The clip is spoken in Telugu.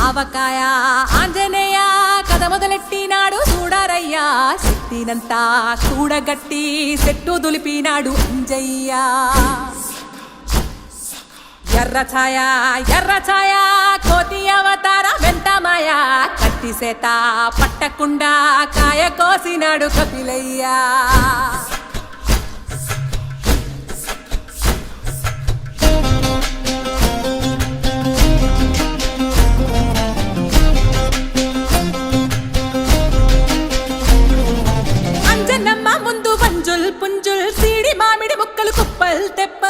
ఆవకాయ ఆంజనేయ కథ మొదలెట్టినాడు చూడారయ్యా శక్తినంతా కూడగట్టి చెట్టు దులిపినాడు అంజయ్య ఎర్ర ఛాయ కోతి అవతార వెంటమాయ కత్తి సేత పట్టకుండా కాయ కోసినాడు కపిలయ్యా అంజనమ్మ ముందు వంజుల్ పుంజుల్ సీడి మామిడి ముక్కలు కుప్పల్ తెప్ప